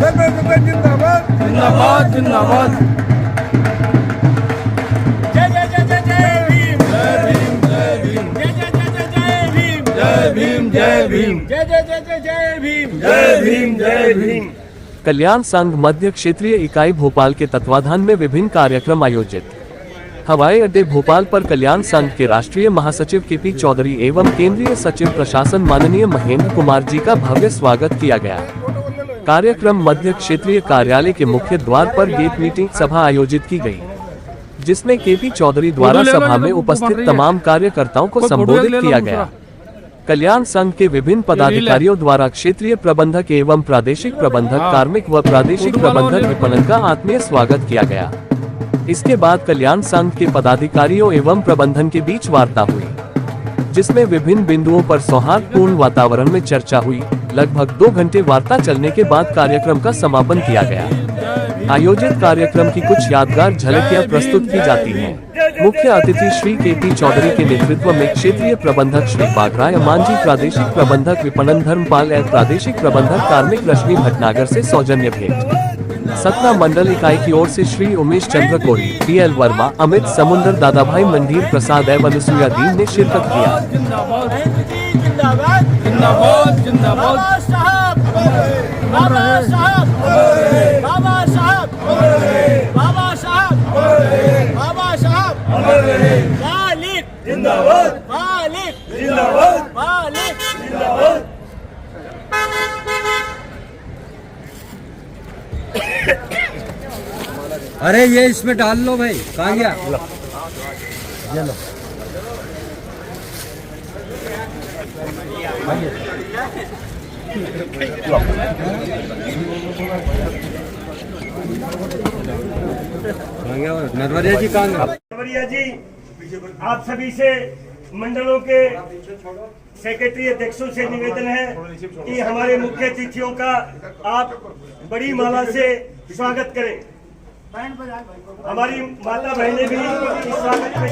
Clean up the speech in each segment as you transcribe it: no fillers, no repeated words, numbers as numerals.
जिंदाबाद जिंदाबाद जिंदाबाद। जय जय जय जय जय भीम, जय भीम जय भीम, जय जय जय जय जय भीम, जय भीम जय भीम, जय जय जय जय जय भीम, जय भीम जय भीम। कल्याण संघ मध्य क्षेत्रीय इकाई भोपाल के तत्वाधान में विभिन्न कार्यक्रम आयोजित। हवाई अड्डे भोपाल पर कल्याण संघ के राष्ट्रीय महासचिव केपी चौधरी एवं केंद्रीय सचिव प्रशासन माननीय महेंद्र कुमार जी का भव्य स्वागत किया गया। कार्यक्रम मध्य क्षेत्रीय कार्यालय के मुख्य द्वार पर गेट मीटिंग सभा आयोजित की गई, जिसमें केपी चौधरी द्वारा सभा में उपस्थित तमाम कार्यकर्ताओं को संबोधित किया गया। कल्याण संघ के विभिन्न पदाधिकारियों द्वारा क्षेत्रीय प्रबंधक एवं प्रादेशिक प्रबंधक कार्मिक व प्रादेशिक प्रबंधक विपणन का आत्मीय स्वागत किया गया। इसके बाद कल्याण संघ के पदाधिकारियों एवं प्रबंधन के बीच वार्ता हुई, जिसमें विभिन्न बिंदुओं पर सौहार्दपूर्ण वातावरण में चर्चा हुई। लगभग 2 घंटे वार्ता चलने के बाद कार्यक्रम का समापन किया गया। आयोजित कार्यक्रम की कुछ यादगार झलकियां प्रस्तुत की जाती हैं। मुख्य अतिथि श्री केपी चौधरी के नेतृत्व में क्षेत्रीय प्रबंधक श्री बागराय मांझी, प्रादेशिक प्रबंधक विपणन धर्मपाल एवं प्रादेशिक प्रबंधक कार्मिक रश्मि भटनागर से सौजन्य भेंट। सतना मंडल इकाई की ओर से श्री उमेश चंद्र कोरी, पीएल वर्मा, अमित समुंदर, दादाभाई मंडीर प्रसाद एवं अनुसुया दीन ने शिरकत किया। जिंदाबाद जिंदाबाद जिंदाबाद जिंदाबाद। बाबा साहब, बाबा साहब, बाबा साहब, बाबा साहब, बाबा साहब, मालिक जिंदाबाद मालिक जिंदाबाद मालिक। जिंदाबाद। अरे ये इसमें डाल लो भाई, कहाँ गया? ये लो। नरवरिया जी कहाँ गए? नरवरिया जी, आप सभी से मंडलों के सेक्रेटरी अध्यक्षों से निवेदन है कि हमारे मुख्य अतिथियों का आप बड़ी माला से स्वागत करें। हमारी माता बहनें भी इस स्वागत में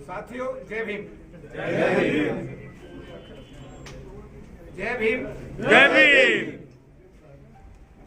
साथियों, जय भीम जय भीम जय भीम जय भीम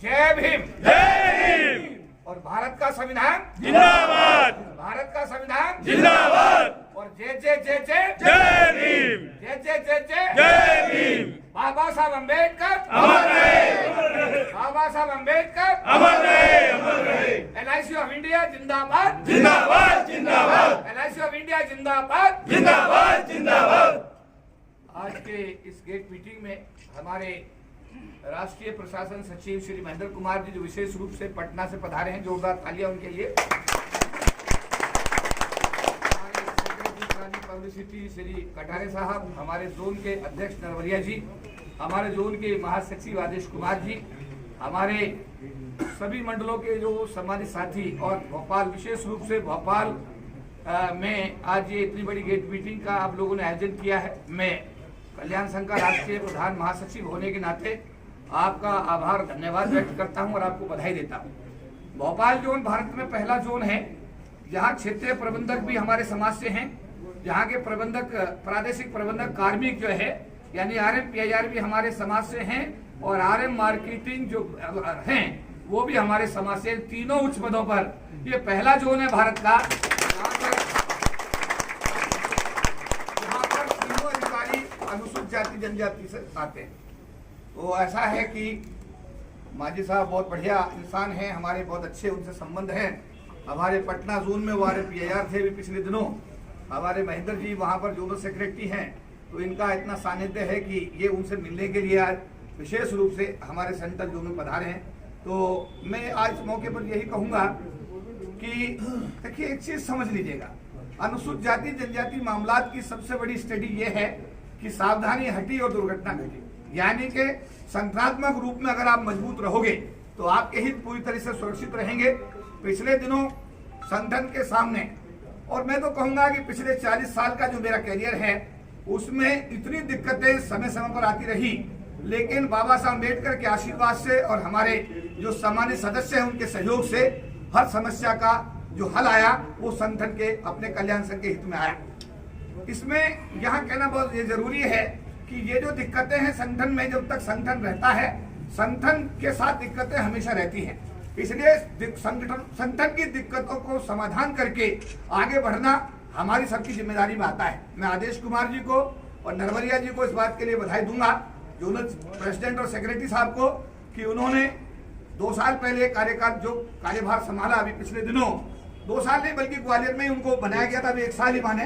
जय भीम जय भीम। और भारत का संविधान जिंदाबाद भारत का संविधान जिंदाबाद। और जय जय जय जय जय भीम जय जय जय जय जय भीम। बाबा साहब अम्बेडकर अमर रहे बाबा साहब अम्बेडकर अमर रहे अमर रहे। LIC ऑफ इंडिया जिंदाबाद जिंदाबाद जिंदाबाद LIC ऑफ इंडिया जिंदाबाद जिंदाबाद जिंदाबाद। आज के इस गेट मीटिंग में हमारे राष्ट्रीय प्रशासन सचिव श्री महेंद्र कुमार जी, जो विशेष रूप से पटना से पधारे हैं, जोरदार तालियां उनके लिए। हमारे सेक्रेटरी पब्लिसिटी श्री कटारे साहब, हमारे जोन के अध्यक्ष नरवरिया जी, हमारे जोन के महासचिव आदेश कुमार जी, हमारे सभी मंडलों के जो सम्मानित साथी, और भोपाल, विशेष रूप से भोपाल में आज ये इतनी बड़ी गेट मीटिंग का आप लोगों ने आयोजन किया है। मैं कल्याण संघ का राष्ट्रीय प्रधान महासचिव होने के नाते आपका आभार धन्यवाद व्यक्त करता हूं और आपको बधाई देता हूं। भोपाल जोन भारत में पहला जोन है जहां क्षेत्रीय प्रबंधक भी हमारे समाज से हैं, जहां के प्रबंधक, प्रादेशिक प्रबंधक कार्मिक जो है यानी RM PIR भी हमारे समाज से हैं, और RM मार्केटिंग जो हैं वो भी हमारे समाज से। तीनों उच्च पदों पर ये पहला जोन है भारत का जहाँ पर तीनों अधिकारी अनुसूचित जाति जनजाति से आते हैं। तो ऐसा है कि मांझी साहब बहुत बढ़िया इंसान हैं, हमारे बहुत अच्छे उनसे संबंध हैं। हमारे पटना जोन में वो RM PIR थे भी पिछले दिनों। हमारे महेंद्र जी वहाँ पर जोनल सेक्रेटरी हैं, तो इनका इतना सानिध्य है कि ये उनसे मिलने के लिए आज विशेष रूप से हमारे सेंट्रल जोन में पधारे हैं। तो मैं आज इस मौके पर यही कहूँगा कि देखिए, एक चीज़ समझ लीजिएगा, अनुसूचित जाति जनजाति मामलात की सबसे बड़ी स्टडी ये है कि सावधानी हटी और दुर्घटना घटी। यानी कि संगठनात्मक रूप में अगर आप मजबूत रहोगे तो आपके हित पूरी तरह से सुरक्षित रहेंगे। पिछले दिनों संगठन के सामने, और मैं तो कहूंगा कि पिछले 40 साल का जो मेरा कैरियर है उसमें इतनी दिक्कतें समय समय पर आती रही, लेकिन बाबा साहब अम्बेडकर के आशीर्वाद से और हमारे जो सामान्य सदस्य हैं उनके सहयोग से हर समस्या का जो हल आया वो संगठन के अपने कल्याण संघ के हित में आया। इसमें यहाँ कहना बहुत ये जरूरी है कि ये जो दिक्कतें हैं संगठन में, जब तक संगठन रहता है संगठन के साथ दिक्कतें हमेशा रहती हैं। इसलिए संगठन की दिक्कतों को समाधान करके आगे बढ़ना हमारी सबकी जिम्मेदारी में आता है। मैं आदेश कुमार जी को और नरवरिया जी को इस बात के लिए बधाई दूंगा, जोनल प्रेसिडेंट और सेक्रेटरी साहब को, कि उन्होंने 2 साल पहले कार्यकाल जो कार्यभार संभाला, अभी पिछले दिनों 2 साल नहीं बल्कि ग्वालियर में ही उनको बनाया गया था, अभी 1 साल ही माने,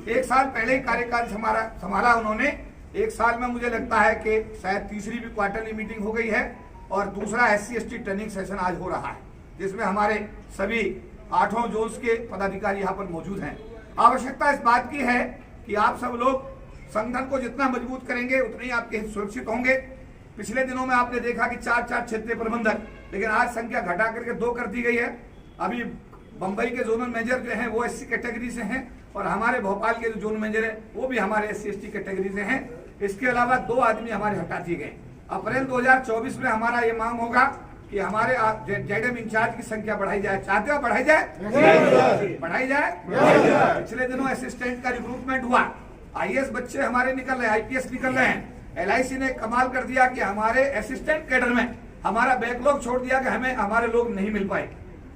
1 साल पहले ही कार्यकाल संभाला उन्होंने। 1 साल में मुझे लगता है कि शायद तीसरी भी क्वार्टरली मीटिंग हो गई है और दूसरा SC/ST ट्रेनिंग सेशन आज हो रहा है, जिसमें हमारे सभी 8 जोन्स के पदाधिकारी यहाँ पर मौजूद हैं। आवश्यकता इस बात की है कि आप सब लोग संगठन को जितना मजबूत करेंगे उतने ही आपके हित सुरक्षित होंगे। पिछले दिनों में आपने देखा कि 4 क्षेत्रीय प्रबंधक, लेकिन आज संख्या घटा करके 2 कर दी गई है। अभी बंबई के जोनल मैनेजर जो हैं वो SC कैटेगरी से हैं और हमारे भोपाल के जो जोनल मैनेजर हैं वो भी हमारे SC/ST कैटेगरी से हैं। इसके अलावा 2 आदमी हमारे हटा दिए गए। अप्रैल 2024 में हमारा ये मांग होगा कि हमारे जेडएम इंचार्ज की संख्या बढ़ाई जाए। चाहते हो बढ़ाई जाए? बढ़ाई जाए। पिछले दिनों असिस्टेंट का रिक्रूटमेंट हुआ, IAS बच्चे हमारे निकल रहे हैं, IPS निकल रहे हैं। LIC ने कमाल कर दिया कि हमारे असिस्टेंट कैडर में हमारा बैकलॉग छोड़ दिया कि हमें हमारे लोग नहीं मिल पाए।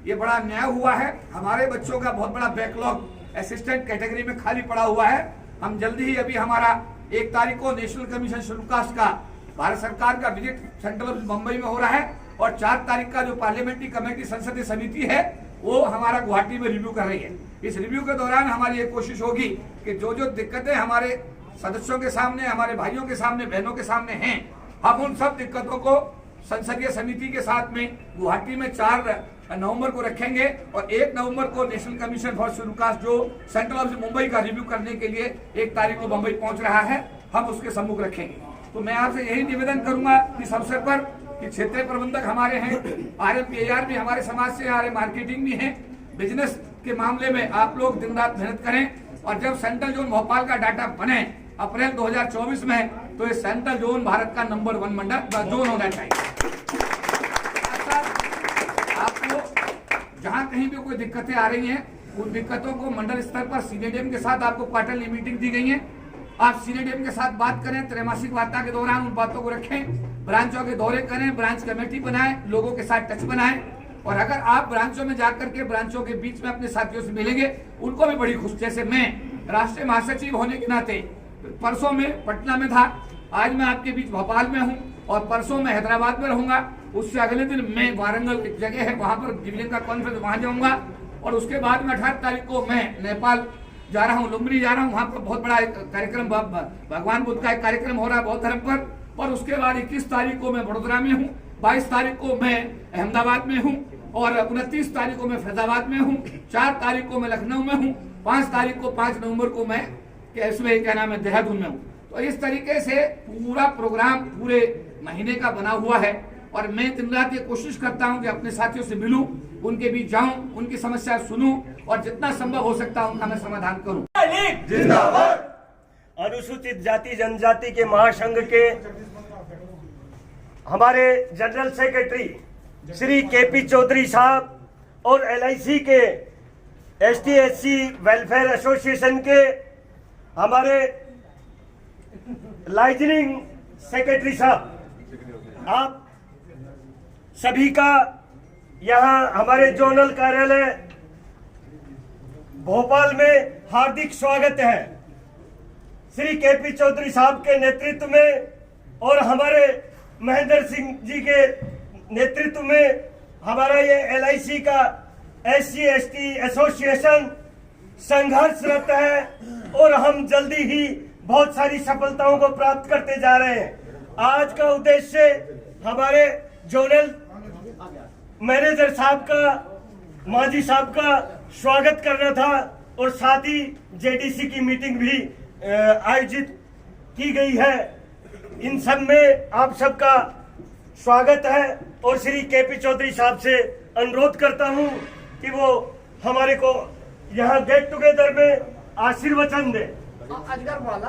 ये बड़ा न्याय हुआ है। हमारे बच्चों का बहुत बड़ा बैकलॉग असिस्टेंट कैटेगरी में खाली पड़ा हुआ है। हम जल्दी ही, अभी हमारा 1 तारीख को नेशनल कमीशन शेड्यूल कास्ट का भारत सरकार का विजिट सेंट्रल मुंबई में हो रहा है और 4 तारीख का जो पार्लियामेंट्री कमेटी संसदीय समिति है वो हमारा गुवाहाटी में रिव्यू कर रही है। इस रिव्यू के दौरान हमारी ये कोशिश होगी कि जो दिक्कतें हमारे सदस्यों के सामने, हमारे भाइयों के सामने, बहनों के सामने हैं, हम उन सब दिक्कतों को संसदीय समिति के साथ में गुवाहाटी में 4 नवंबर को रखेंगे और 1 नवंबर को national commission for schedule caste जो सेंट्रल ऑफिस मुंबई का रिव्यू करने के लिए 1 तारीख को मुंबई पहुंच रहा है, हम उसके सम्मुख रखेंगे। तो मैं आपसे यही निवेदन करूंगा इस अवसर पर कि क्षेत्रीय प्रबंधक हमारे हैं, RMPAR भी हमारे समाज से, हमारे मार्केटिंग भी है, बिजनेस के मामले में आप लोग दिन रात मेहनत करें और जब सेंट्रल जोन भोपाल का डाटा बने अप्रैल 2024 में, तो ये सेंट्रल जोन भारत का नंबर 1 मंडल जोन होना चाहिए। आपको जहां कहीं भी कोई दिक्कतें आ रही हैं, उन दिक्कतों को मंडल स्तर पर CDM के साथ आपको क्वार्टरली मीटिंग दी गई है। आप CDM के साथ बात करें, त्रैमासिक वार्ता के दौरान उन बातों को रखें, ब्रांचों के दौरे करें, ब्रांच कमेटी बनाएं, लोगों के साथ टच बनाएं और अगर आप ब्रांचों में जाकर के ब्रांचों के बीच में अपने साथियों से मिलेंगे, उनको भी बड़ी खुशी। जैसे मैं राष्ट्रीय महासचिव होने के नाते परसों में पटना में था, आज मैं आपके बीच भोपाल में हूँ और परसों में हैदराबाद में रहूंगा। उससे अगले दिन मैं वारंगल एक जगह है वहां पर डिवीजन का कॉन्फ्रेंस, वहां जाऊंगा और उसके बाद में 18 तारीख को मैं नेपाल जा रहा हूँ, लुम्बिनी जा रहा हूँ। वहां पर बहुत बड़ा एक कार्यक्रम, भगवान बुद्ध का एक कार्यक्रम हो रहा है बौद्ध धर्म पर। और उसके बाद 21 तारीख को मैं बड़ोदरा में हूँ, 22 तारीख को मैं अहमदाबाद में हूँ और 29 तारीख को मैं फैजाबाद में हूँ, 4 तारीख को मैं लखनऊ में हूँ, 5 तारीख को 5 नवंबर को मैं इसमें क्या नाम है देहरादून में हूँ। तो इस तरीके से पूरा प्रोग्राम पूरे महीने का बना हुआ है और मैं दिन रात ये कोशिश करता हूँ कि अपने साथियों से मिलूं, उनके बीच जाऊं, उनकी समस्या सुनूं और जितना संभव हो सकता है उनका मैं समाधान करूं। जिंदाबाद। अनुसूचित जाति जनजाति के महासंघ के हमारे general secretary Shri KP Chaudhary साहब और LIC के ST/SC वेलफेयर एसोसिएशन के हमारे लाइजनिंग सेक्रेटरी साहब, आप सभी का यहाँ हमारे जोनल कार्यालय भोपाल में हार्दिक स्वागत है। श्री KP चौधरी साहब के नेतृत्व में और हमारे महेंद्र सिंह जी के नेतृत्व में हमारा ये LIC का SC/ST एसोसिएशन संघर्षरत है और हम जल्दी ही बहुत सारी सफलताओं को प्राप्त करते जा रहे हैं। आज का उद्देश्य हमारे जोनल मैनेजर साहब का, मांझी साहब का स्वागत करना था और साथ ही JDC की मीटिंग भी आयोजित की गई है, इन सब में आप सबका स्वागत है और श्री केपी चौधरी साहब से अनुरोध करता हूं कि वो हमारे को यहाँ गेट टुगेदर में आशीर्वचन दे। अजगर वाला